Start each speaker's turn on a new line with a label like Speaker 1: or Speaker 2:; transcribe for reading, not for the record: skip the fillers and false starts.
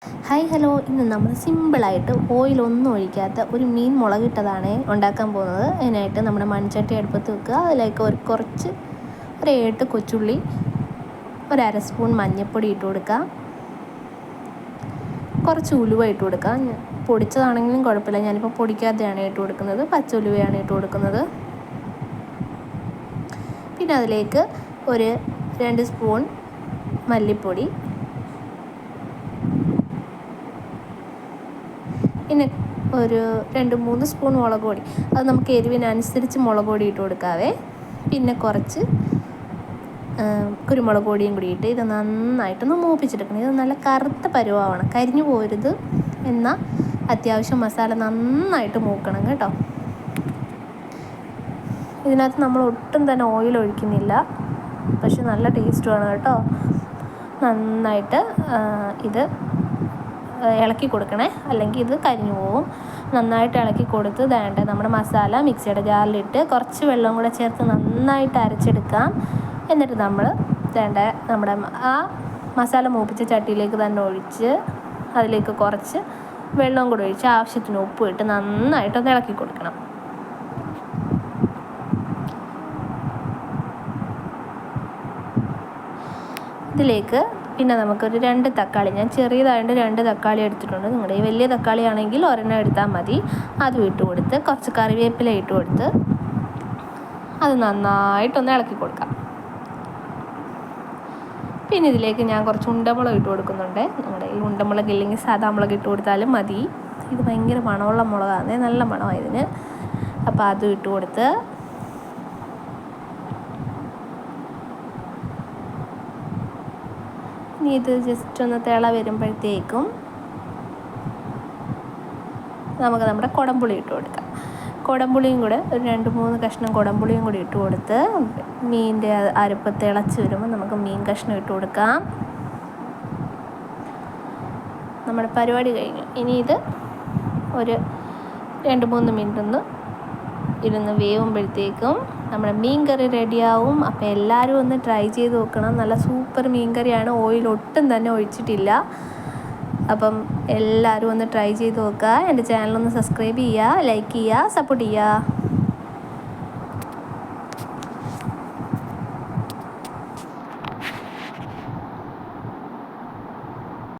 Speaker 1: Hi hello, ഇന്ന് നമ്മൾ സിമ്പിളായിട്ട് ഓയിലൊന്നും ഒഴിക്കാത്ത ഒരു മീൻ മുളകിട്ടതാണ് ഉണ്ടാക്കാൻ പോകുന്നത്. അതിനായിട്ട് നമ്മുടെ മൺചട്ടി അടുപ്പത്ത് വെക്കുക. അതിലേക്ക് കുറച്ച് 7 കൊച്ചുള്ളി, 1/2 സ്പൂൺ മഞ്ഞൾപ്പൊടി ഇട്ട് കൊടുക്കുക, കുറച്ച് ഉലുവ ഇട്ട് കൊടുക്കുക. പൊടിച്ചതാണെങ്കിലും കുഴപ്പമില്ല, ഞാനിപ്പോൾ പൊടിക്കാതെയാണ് ഇട്ട് കൊടുക്കുന്നത്, പച്ച ഉലുവയാണ് ഇട്ട് കൊടുക്കുന്നത്. പിന്നെ അതിലേക്ക് 2 സ്പൂൺ മല്ലിപ്പൊടി, പിന്നെ 2-3 സ്പൂൺ മുളക് പൊടി. അത് നമുക്ക് എരിവിനനുസരിച്ച് മുളക് പൊടി ഇട്ട് കൊടുക്കാവേ. പിന്നെ കുറച്ച് കുരുമുളക് പൊടിയും കൂടി ഇട്ട് ഇത് നന്നായിട്ടൊന്ന് മൂപ്പിച്ചെടുക്കണം. ഇത് നല്ല കറുത്ത പരുവമാണ്, കരിഞ്ഞു പോരുത്. എന്നാൽ അത്യാവശ്യം മസാല നന്നായിട്ട് മൂക്കണം കേട്ടോ. ഇതിനകത്ത് നമ്മൾ ഒട്ടും തന്നെ ഓയിൽ ഒഴിക്കുന്നില്ല, പക്ഷെ നല്ല ടേസ്റ്റുമാണ് കേട്ടോ. നന്നായിട്ട് ഇത് ഇളക്കി കൊടുക്കണേ, അല്ലെങ്കിൽ ഇത് കരിഞ്ഞു പോവും. നന്നായിട്ട് ഇളക്കി കൊടുത്ത് നമ്മുടെ മസാല മിക്സിയുടെ ജാറിലിട്ട് കുറച്ച് വെള്ളം കൂടെ ചേർത്ത് നന്നായിട്ട് അരച്ചെടുക്കാം. എന്നിട്ട് നമ്മുടെ ആ മസാല മൂപ്പിച്ച ചട്ടിയിലേക്ക് തന്നെ ഒഴിച്ച് അതിലേക്ക് കുറച്ച് വെള്ളം കൂടെ ഒഴിച്ച് ആവശ്യത്തിന് ഉപ്പ് ഇട്ട് നന്നായിട്ടൊന്ന് ഇളക്കി കൊടുക്കണം. ഇതിലേക്ക് പിന്നെ നമുക്കൊരു 2 തക്കാളി, ഞാൻ ചെറിയതായതുകൊണ്ട് 2 തക്കാളി എടുത്തിട്ടുണ്ട്. നിങ്ങളുടെ ഈ വലിയ തക്കാളി ആണെങ്കിൽ ഒരെണ്ണം എടുത്താൽ മതി. അതും ഇട്ട് കൊടുത്ത് കുറച്ച് കറിവേപ്പില ഇട്ട് കൊടുത്ത് അത് നന്നായിട്ടൊന്ന് ഇളക്കി കൊടുക്കാം. പിന്നെ ഇതിലേക്ക് ഞാൻ കുറച്ച് ഉണ്ടമുളക് ഇട്ട് കൊടുക്കുന്നുണ്ട്. നിങ്ങളുടെ ഈ ഉണ്ടമുളക് ഇല്ലെങ്കിൽ സാധാ മുളക് ഇട്ട് കൊടുത്താലും മതി. ഇത് ഭയങ്കര മണമുള്ള മുളകാണ്, നല്ല മണമാണ് ഇതിന്. അപ്പോൾ അതും ഇട്ട് കൊടുത്ത് ഇനി ഇത് ജസ്റ്റ് ഒന്ന് തിള വരുമ്പോഴത്തേക്കും നമുക്ക് നമ്മുടെ കുടംപുളി ഇട്ട് കൊടുക്കാം. കുടംപുളിയും കൂടെ ഒരു 2-3 കഷ്ണം കുടംപുളിയും കൂടി ഇട്ട് കൊടുത്ത് മീനിൻ്റെ അരപ്പ് തിളച്ച് വരുമ്പോൾ നമുക്ക് മീൻ കഷ്ണം ഇട്ട് കൊടുക്കാം. നമ്മുടെ പരിപാടി കഴിഞ്ഞു. ഇനി ഇത് ഒരു 2-3 മിനിറ്റ് ഒന്ന് ഇരുന്ന് വേവുമ്പോഴത്തേക്കും നമ്മുടെ മീൻ കറി റെഡിയാവും. അപ്പോൾ എല്ലാവരും ഒന്ന് ട്രൈ ചെയ്ത് നോക്കണം. നല്ല സൂപ്പർ മീൻ കറിയാണ്, ഓയിൽ ഒട്ടും തന്നെ ഒഴിച്ചിട്ടില്ല. അപ്പം എല്ലാവരും ഒന്ന് ട്രൈ ചെയ്ത് നോക്കുക. എൻ്റെ ചാനലൊന്ന് സബ്സ്ക്രൈബ് ചെയ്യുക, ലൈക്ക് ചെയ്യുക, സപ്പോർട്ട് ചെയ്യുക.